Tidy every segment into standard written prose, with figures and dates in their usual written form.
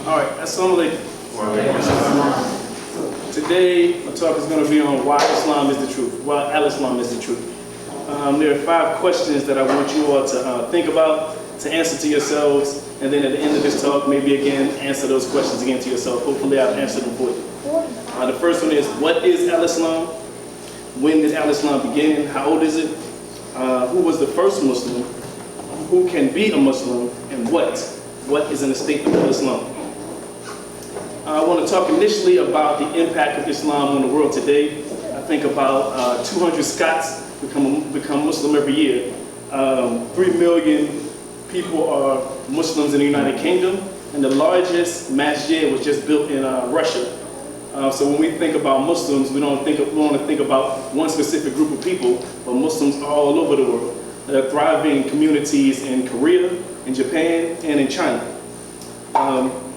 All right, assalamu alaikum. Today, my talk is going to be on why Islam is the truth, why al-Islam is the truth. There are 5 questions that I want you all to think about, to answer to yourselves, and then at the end of this talk, maybe again, answer those questions again to yourself. Hopefully I've answered them for you. The first one is, what is al-Islam? When did al-Islam begin? How old is it? Who was the first Muslim? Who can be a Muslim? And what is in the state of al-Islam? I want to talk initially about the impact of Islam on the world today. I think about 200 Scots become Muslim every year. 3 million people are Muslims in the United Kingdom, and the largest masjid was just built in Russia. So when we think about Muslims, we don't want to think about one specific group of people, but Muslims are all over the world. There are thriving communities in Korea, in Japan, and in China.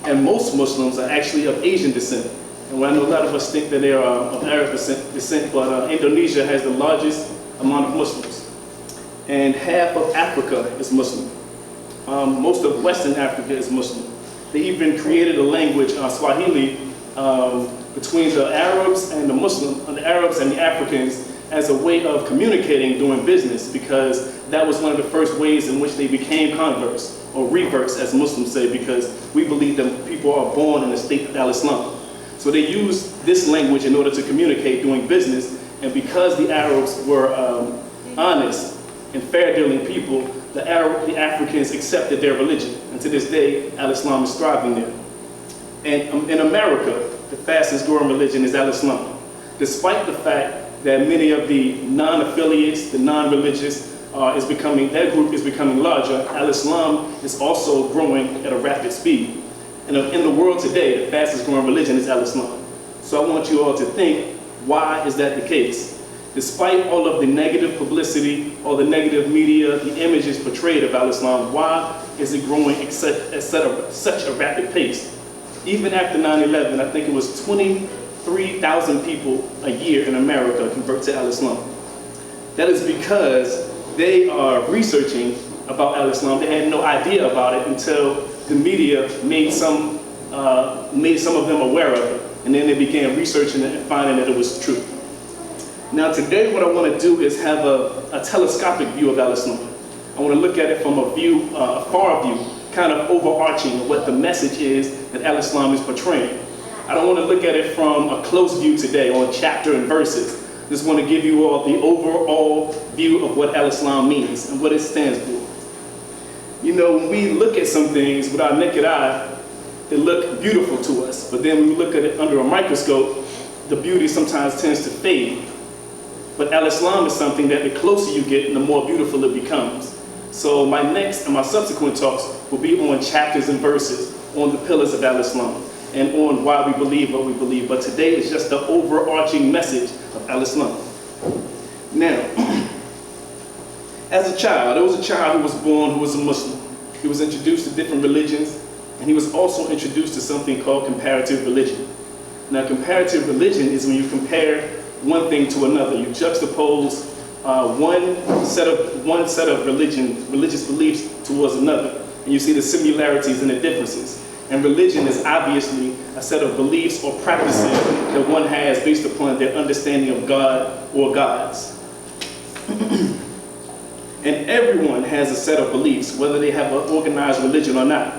And most Muslims are actually of Asian descent. And I know a lot of us think that they are of Arab descent, but Indonesia has the largest amount of Muslims. And half of Africa is Muslim. Most of Western Africa is Muslim. They even created a language, Swahili, between the Arabs and the Arabs and the Africans as a way of communicating doing business, because that was one of the first ways in which they became converts, or reverts as Muslims say, because we believe that people are born in the state of al-Islam. So they used this language in order to communicate doing business, and because the Arabs were honest and fair-dealing people, the Africans accepted their religion, and to this day, al-Islam is thriving there. And in America, the fastest growing religion is al-Islam, despite the fact that many of the non-affiliates, the non-religious, that group is becoming larger. Al-Islam is also growing at a rapid speed. And in the world today, the fastest growing religion is al-Islam. So I want you all to think, why is that the case? Despite all of the negative publicity, all the negative media, the images portrayed of al-Islam, why is it growing at such a rapid pace? Even after 9/11, I think it was 23,000 people a year in America convert to al-Islam. That is because they are researching about al-Islam. They had no idea about it until the media made some of them aware of it. And then they began researching it and finding that it was true. Now today what I want to do is have a telescopic view of al-Islam. I want to look at it from a far view, kind of overarching of what the message is that al-Islam is portraying. I don't want to look at it from a close view today on chapter and verses. Just want to give you all the overall view of what al-Islam means and what it stands for. You know, when we look at some things with our naked eye, they look beautiful to us. But then when we look at it under a microscope, the beauty sometimes tends to fade. But al-Islam is something that the closer you get, the more beautiful it becomes. So my next and my subsequent talks will be on chapters and verses, on the pillars of al-Islam, and on why we believe what we believe. But today is just the overarching message of al-Islam. Now, as a child, there was a child who was born who was a Muslim. He was introduced to different religions, and he was also introduced to something called comparative religion. Now, comparative religion is when you compare one thing to another. You juxtapose one set of religious beliefs towards another, and you see the similarities and the differences. And religion is obviously a set of beliefs or practices that one has based upon their understanding of God or gods. And everyone has a set of beliefs, whether they have an organized religion or not.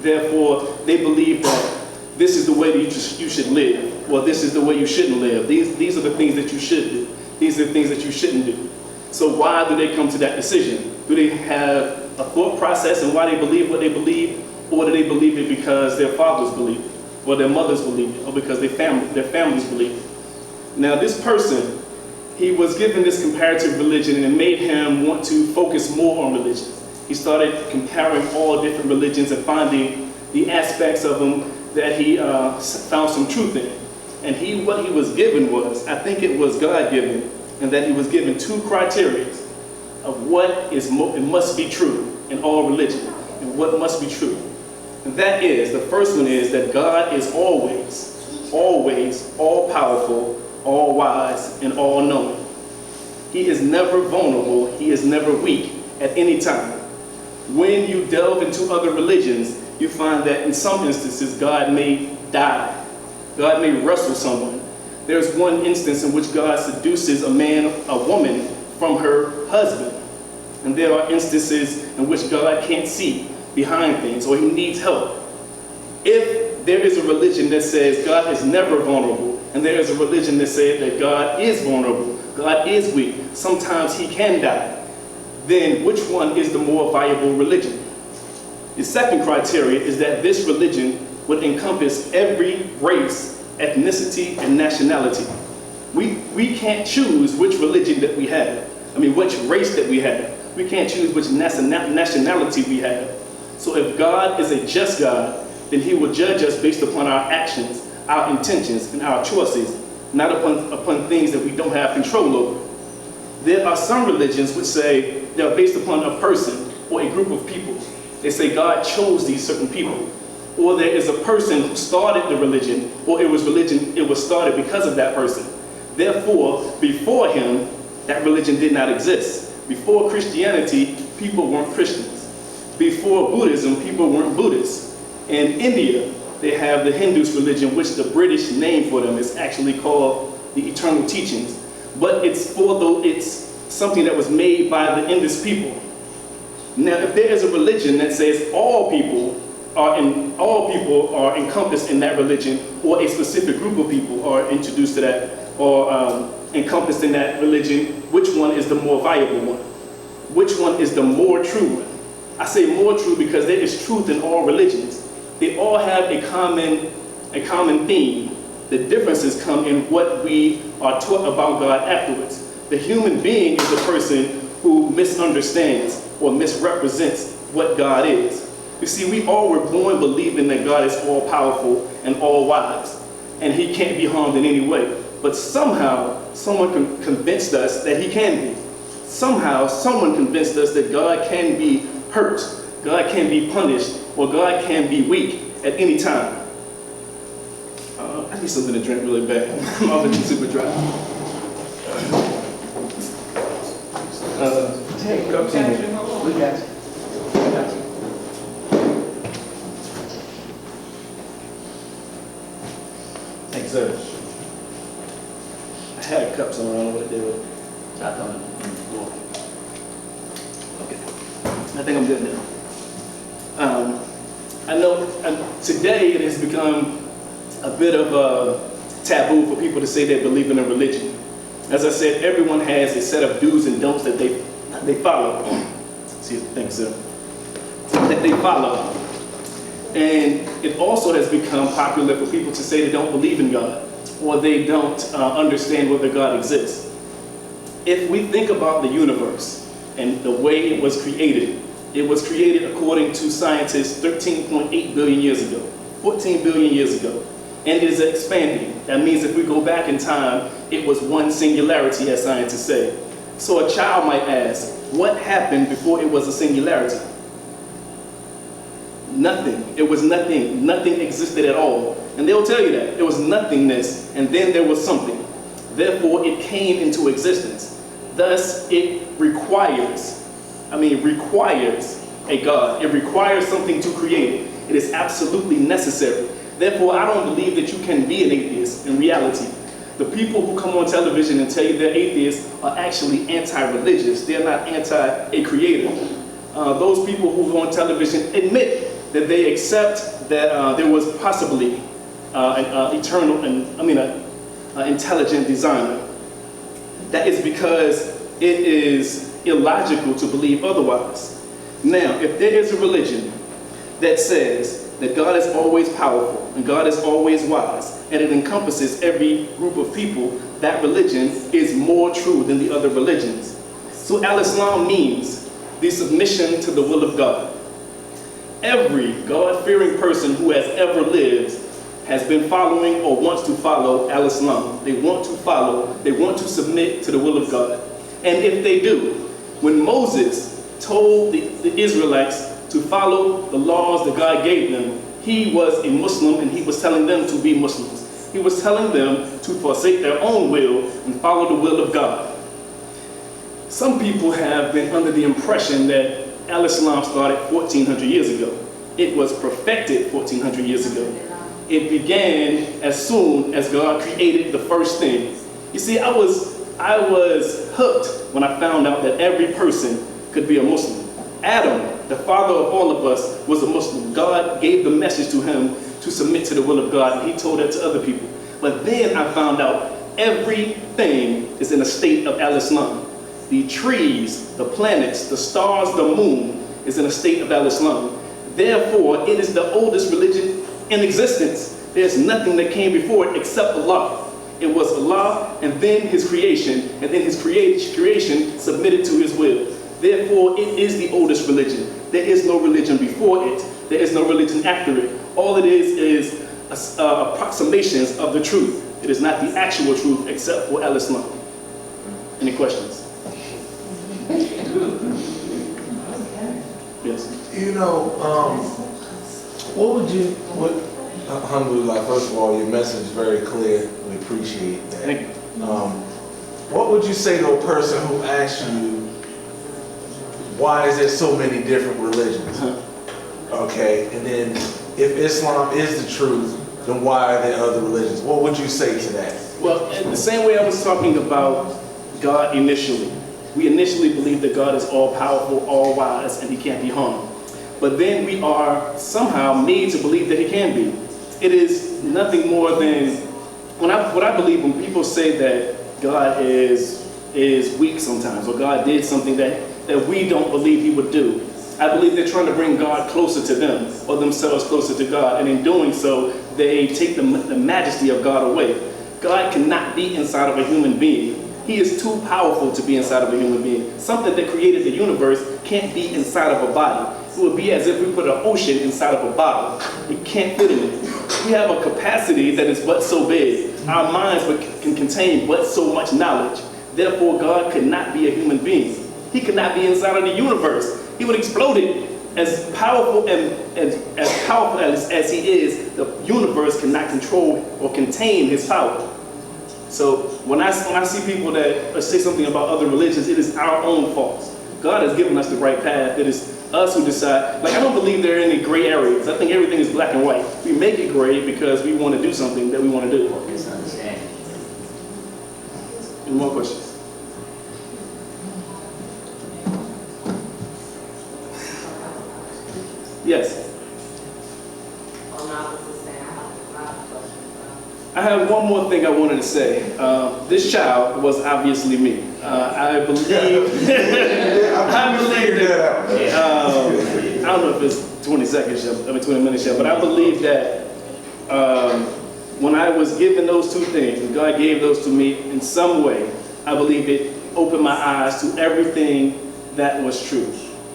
Therefore, they believe that this is the way that you should live, or this is the way you shouldn't live. These are the things that you should do. These are the things that you shouldn't do. So why do they come to that decision? Do they have a thought process and why they believe what they believe? Or do they believe it because their fathers believe it, or their mothers believe it, or because their families believe it? Now this person, he was given this comparative religion, and it made him want to focus more on religion. He started comparing all different religions and finding the aspects of them that he found some truth in. And what he was given was, I think it was God-given, and that he was given 2 criteria of what it must be true in all religion, and what must be true. And that is, the first one is that God is always, all-powerful, all-wise, and all-knowing. He is never vulnerable. He is never weak at any time. When you delve into other religions, you find that in some instances, God may die. God may wrestle someone. There's one instance in which God seduces a woman from her husband. And there are instances in which God can't see behind things, or he needs help. If there is a religion that says God is never vulnerable, and there is a religion that says that God is vulnerable, God is weak, sometimes he can die, then which one is the more viable religion? The second criteria is that this religion would encompass every race, ethnicity, and nationality. We can't choose which religion that we have. Which race that we have. We can't choose which nationality we have. So if God is a just God, then he will judge us based upon our actions, our intentions, and our choices, not upon things that we don't have control over. There are some religions which say they're based upon a person or a group of people. They say God chose these certain people. Or there is a person who started the religion, or it was started because of that person. Therefore, before him, that religion did not exist. Before Christianity, people weren't Christians. Before Buddhism, people weren't Buddhists. In India, they have the Hindu religion, which the British name for them is actually called the Eternal Teachings. But it's something that was made by the Indus people. Now, if there is a religion that says all people are encompassed in that religion, or a specific group of people are introduced to that, or encompassed in that religion, which one is the more viable one? Which one is the more true one? I say more true because there is truth in all religions. They all have a common theme. The differences come in what we are taught about God afterwards. The human being is the person who misunderstands or misrepresents what God is. You see, we all were born believing that God is all-powerful and all-wise, and he can't be harmed in any way. But somehow, someone convinced us that he can be. Somehow, someone convinced us that God can be hurt, God can be punished, or God can be weak at any time. I need something to drink really bad. I'm already super dry. Hey, cups in here. we got you. Thanks, sir. I had cups on, I don't know what they were. Chopped on the floor. Okay. I think I'm good now. I know today it has become a bit of a taboo for people to say they believe in a religion. As I said, everyone has a set of do's and don'ts that they follow. Excuse me, thanks, sir. That they follow. And it also has become popular for people to say they don't believe in God, or they don't understand whether God exists. If we think about the universe and the way it was created according to scientists 13.8 billion years ago, 14 billion years ago, and it is expanding. That means if we go back in time, it was one singularity, as scientists say. So a child might ask, what happened before it was a singularity? Nothing. It was nothing. Nothing existed at all. And they'll tell you that. There was nothingness, and then there was something. Therefore, it came into existence. Thus, it requires a God. It requires something to create it. It is absolutely necessary. Therefore, I don't believe that you can be an atheist in reality. The people who come on television and tell you they're atheists are actually anti-religious. They're not anti a creator. Those people who go on television admit that they accept that there was possibly an intelligent designer. That is because it is illogical to believe otherwise. Now, if there is a religion that says that God is always powerful and God is always wise, and it encompasses every group of people, that religion is more true than the other religions. So Al-Islam means the submission to the will of God. Every God-fearing person who has ever lived has been following or wants to follow Al-Islam. They want to submit to the will of God. And if they do, when Moses told the Israelites to follow the laws that God gave them, he was a Muslim and he was telling them to be Muslims. He was telling them to forsake their own will and follow the will of God. Some people have been under the impression that Al-Islam started 1400 years ago. It was perfected 1400 years ago. It began as soon as God created the first thing. You see, I was hooked when I found out that every person could be a Muslim. Adam, the father of all of us, was a Muslim. God gave the message to him to submit to the will of God, and he told that to other people. But then I found out everything is in a state of al-Islam. The trees, the planets, the stars, the moon is in a state of al-Islam. Therefore, it is the oldest religion in existence. There's nothing that came before it except Allah. It was Allah and then his creation, and then his creation submitted to his will. Therefore, it is the oldest religion. There is no religion before it. There is no religion after it. All it is approximations of the truth. It is not the actual truth except for al-Islam. Any questions? Yes. You know, alhamdulillah, first of all, your message is very clear. We appreciate that. Thank you. What would you say to a person who asks you, why is there so many different religions? Okay, and then if Islam is the truth, then why are there other religions? What would you say to that? Well, in the same way I was talking about God initially. We initially believe that God is all-powerful, all-wise, and he can't be harmed. But then we are somehow made to believe that he can be. It is nothing more than, what I believe when people say that God is weak sometimes, or God did something that we don't believe he would do. I believe they're trying to bring God closer to them, or themselves closer to God, and in doing so, they take the majesty of God away. God cannot be inside of a human being. He is too powerful to be inside of a human being. Something that created the universe can't be inside of a body. It would be as if we put an ocean inside of a bottle. It can't fit in it. We have a capacity that is but so big. Our minds can contain but so much knowledge. Therefore, God could not be a human being. He could not be inside of the universe. He would explode it. As powerful as he is, the universe cannot control or contain his power. So when I see people that say something about other religions, it is our own fault. God has given us the right path. It is us who decide. Like, I don't believe there are any gray areas. I think everything is black and white. We make it gray because we want to do something that we want to do. Misunderstanding. Any more questions? Yes. I have one more thing I wanted to say. This child was obviously me. I believe. I believe that. I don't know if it's 20 seconds yet, 20 minutes yet, but I believe that when I was given those two things, and God gave those to me in some way, I believe it opened my eyes to everything that was true.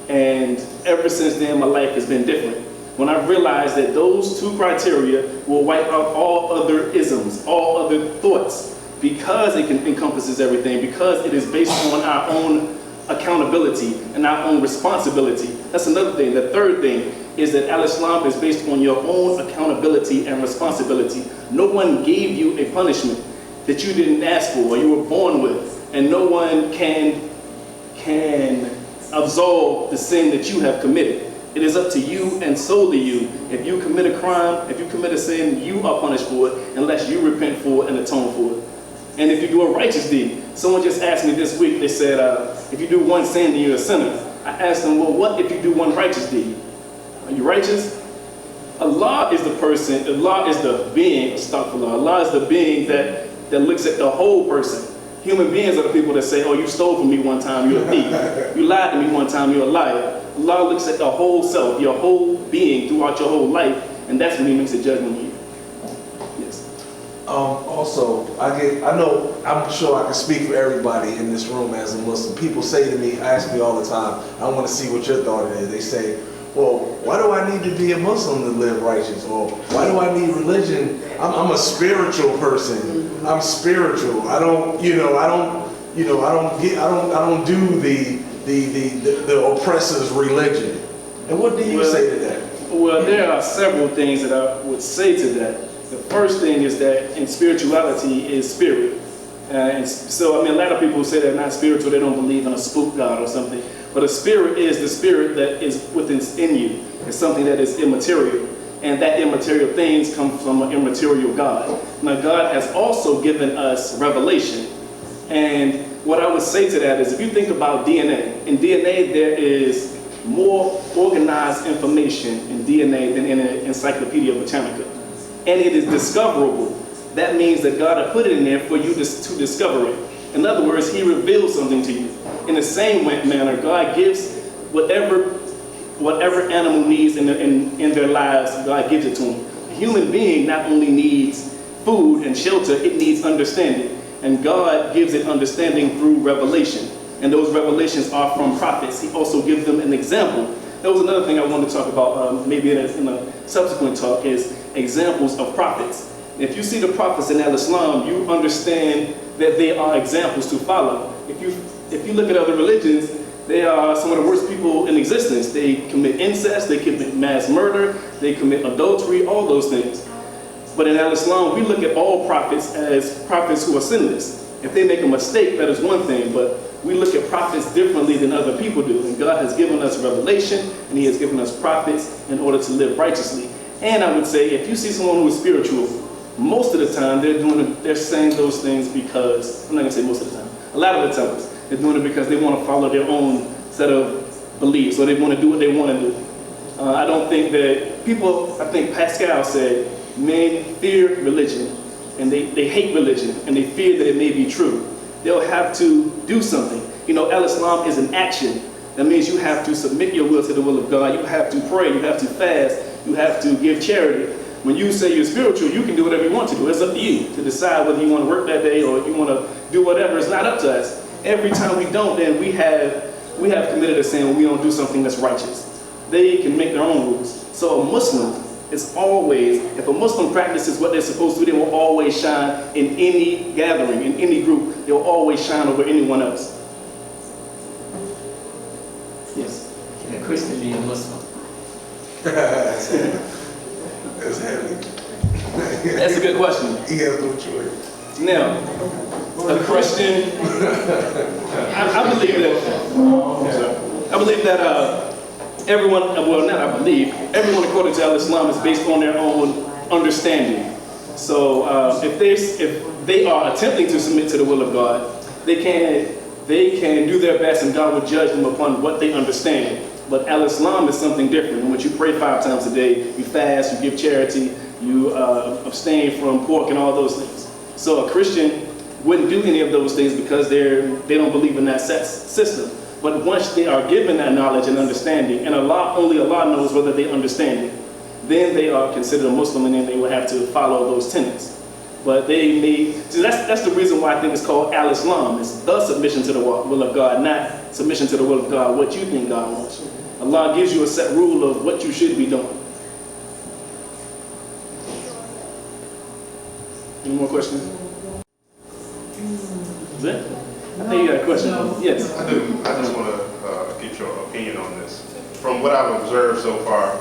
And ever since then, my life has been different. When I realized that those two criteria will wipe out all other isms, all other thoughts, because it encompasses everything, because it is based on our own accountability and our own responsibility. That's another thing. The third thing is that al-Islam is based on your own accountability and responsibility. No one gave you a punishment that you didn't ask for or you were born with, and no one can absolve the sin that you have committed. It is up to you and solely you. If you commit a crime, if you commit a sin, you are punished for it unless you repent for it and atone for it. And if you do a righteous deed, someone just asked me this week, they said, if you do one sin, then you're a sinner. I asked them, well, what if you do one righteous deed? Are you righteous? Allah is the person, Allah is the being, astaghfirullah. Allah is the being that looks at the whole person. Human beings are the people that say, oh, you stole from me one time, you're a thief. You lied to me one time, you're a liar. Allah looks at the whole self, your whole being throughout your whole life, and that's when he makes a judgment on you. Yes. Also, I'm sure I can speak for everybody in this room as a Muslim. People say to me, ask me all the time, I want to see what your thought is. They say, well, why do I need to be a Muslim to live righteous? Or why do I need religion? I'm a spiritual person. I'm spiritual. I don't do the oppressor's religion. And what do you say to that? Well, there are several things that I would say to that. The first thing is that in spirituality is spirit. And so, I mean, a lot of people say they're not spiritual, they don't believe in a spook God or something. But a spirit is the spirit that is within you. It's something that is immaterial. And that immaterial things come from an immaterial God. Now, God has also given us revelation. And what I would say to that is, if you think about DNA, in DNA there is more organized information in DNA than in an Encyclopedia Britannica. And it is discoverable. That means that God had put it in there for you to discover it. In other words, he reveals something to you. In the same manner, God gives whatever animal needs in their lives, God gives it to them. A human being not only needs food and shelter, it needs understanding. And God gives it understanding through revelation. And those revelations are from prophets. He also gives them an example. That was another thing I wanted to talk about, maybe in a subsequent talk, is examples of prophets. If you see the prophets in Al-Islam, you understand that they are examples to follow. If you look at other religions, they are some of the worst people in existence. They commit incest, they commit mass murder, they commit adultery, all those things. But in Al-Islam, we look at all prophets as prophets who are sinless. If they make a mistake, that is one thing, but we look at prophets differently than other people do. And God has given us revelation, and he has given us prophets in order to live righteously. And I would say, if you see someone who is spiritual, most of the time they're saying those things because, I'm not going to say most of the time, a lot of the times, they're doing it because they want to follow their own set of beliefs, or they want to do what they want to do. I don't think that people, I think Pascal said, men fear religion, and they hate religion, and they fear that it may be true. They'll have to do something. You know, Al-Islam is an action. That means you have to submit your will to the will of God. You have to pray. You have to fast. You have to give charity. When you say you're spiritual, you can do whatever you want to do. It's up to you to decide whether you want to work that day or you want to do whatever. It's not up to us. Every time we don't, then we have committed a sin when we don't do something that's righteous. They can make their own rules. So a Muslim is always, if a Muslim practices what they're supposed to do, they will always shine in any gathering, in any group. They will always shine over anyone else. Yes? Can a Christian be a Muslim? That's heavy. That's a good question. He has no choice. Now, a Christian, I believe that everyone, well, not I believe, everyone according to Al-Islam is based on their own understanding. So if they are attempting to submit to the will of God, they can do their best, and God will judge them upon what they understand. But Al-Islam is something different, in which you pray 5 times a day, you fast, you give charity, you abstain from pork and all those things. So a Christian wouldn't do any of those things because they don't believe in that system. But once they are given that knowledge and understanding, and only Allah knows whether they understand it, then they are considered a Muslim, and then they will have to follow those tenets. But they may, so that's the reason why I think it's called Al-Islam. It's the submission to the will of God, not submission to the will of God, what you think God wants. Allah gives you a set rule of what you should be doing. Any more questions? Is that? I think you got a question. Yes. I do. I just want to get your opinion on this. From what I've observed so far,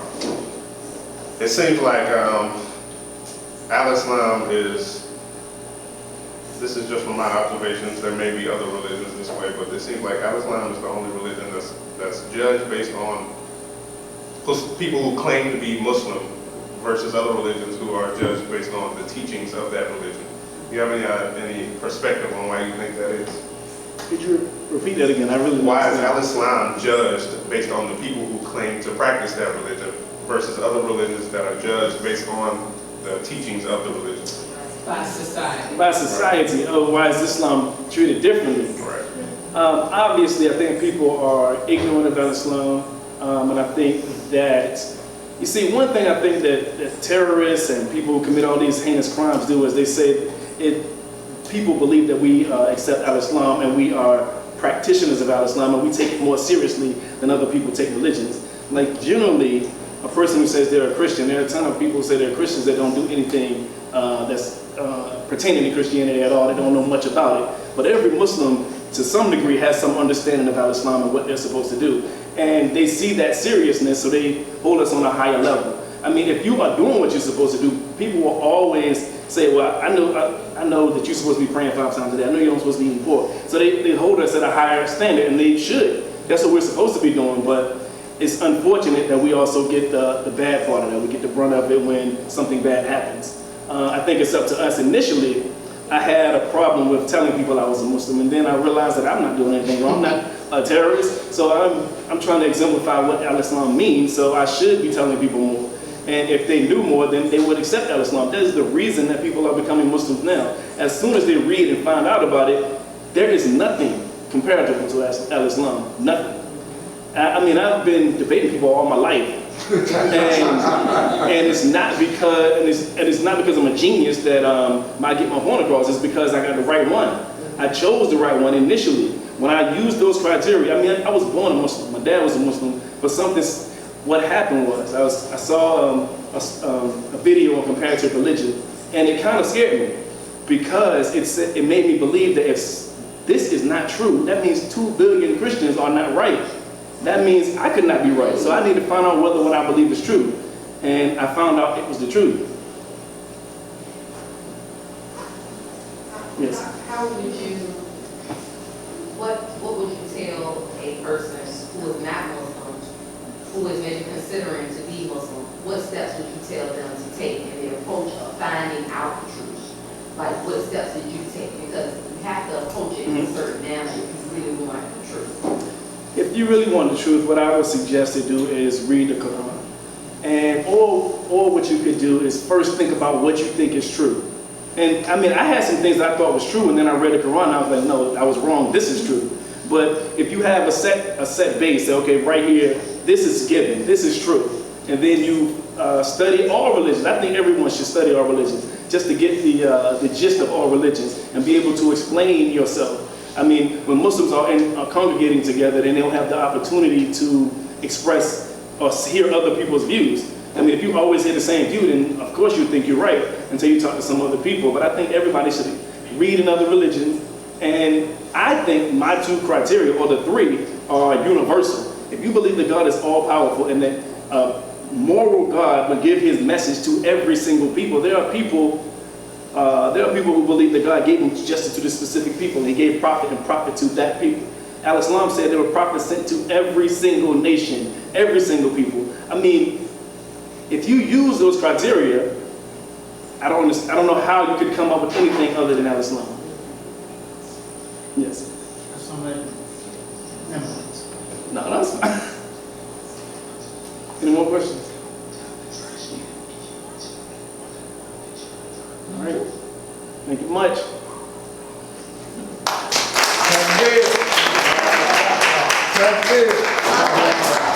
it seems like Al-Islam is, this is just from my observations, there may be other religions this way, but it seems like Al-Islam is the only religion that's judged based on people who claim to be Muslim versus other religions who are judged based on the teachings of that religion. Do you have any perspective on why you think that is? Could you repeat that again? Why is Al-Islam judged based on the people who claim to practice that religion versus other religions that are judged based on the teachings of the religion? By society. By society. Oh, why is Islam treated differently? Right. Obviously, I think people are ignorant about Islam, and I think that, you see, one thing I think that terrorists and people who commit all these heinous crimes do is they say people believe that we accept Al-Islam and we are practitioners of Al-Islam, and we take it more seriously than other people take religions. Like, generally, a person who says they're a Christian, there are a ton of people who say they're Christians that don't do anything that's pertaining to Christianity at all. They don't know much about it. But every Muslim, to some degree, has some understanding of Al-Islam and what they're supposed to do. And they see that seriousness, so they hold us on a higher level. I mean, if you are doing what you're supposed to do, people will always say, well, I know that you're supposed to be praying 5 times a day. I know you're not supposed to be eating pork. So they hold us at a higher standard, and they should. That's what we're supposed to be doing, but it's unfortunate that we also get the bad part of that. We get the brunt of it when something bad happens. I think it's up to us. Initially, I had a problem with telling people I was a Muslim, and then I realized that I'm not doing anything wrong. I'm not a terrorist, so I'm trying to exemplify what al-Islam means, so I should be telling people more. And if they knew more, then they would accept al-Islam. That is the reason that people are becoming Muslims now. As soon as they read and find out about it, there is nothing comparable to al-Islam. Nothing. I mean, I've been debating people all my life. and it's not because I'm a genius that I get my point across. It's because I got the right one. I chose the right one initially. When I used those criteria, I mean, I was born a Muslim. My dad was a Muslim, but what happened was I saw a video on comparative religion, and it kind of scared me because it made me believe that if this is not true, that means 2 billion Christians are not right. That means I could not be right. So I need to find out whether what I believe is true. And I found out it was the truth. Yes. How would you, what would you tell a person who is not Muslim, who is maybe considering to be Muslim, what steps would you tell them to take in their approach of finding out the truth? Like, what steps did you take? Because you have to approach it in a certain manner if you really want the truth. If you really want the truth, what I would suggest to do is read the Quran. And or what you could do is first think about what you think is true. And I mean, I had some things that I thought was true, and then I read the Quran, and I was like, no, I was wrong, this is true. But if you have a set base, say, okay, right here, this is given, this is true. And then you study all religions. I think everyone should study all religions, just to get the gist of all religions and be able to explain yourself. I mean, when Muslims are congregating together, then they'll have the opportunity to express or hear other people's views. I mean, if you always hear the same view, then of course you think you're right until you talk to some other people. But I think everybody should read another religion. And I think my 2 criteria, or the 3, are universal. If you believe that God is all-powerful and that moral God would give his message to every single people, there are people who believe that God gave justice to the specific people, and he gave prophet to that people. Al-Islam said there were prophets sent to every single nation, every single people. I mean, if you use those criteria, I don't know how you could come up with anything other than Al-Islam. Yes. Somebody, No, that's fine. Any more questions? All right. Thank you much. That's it. That's it.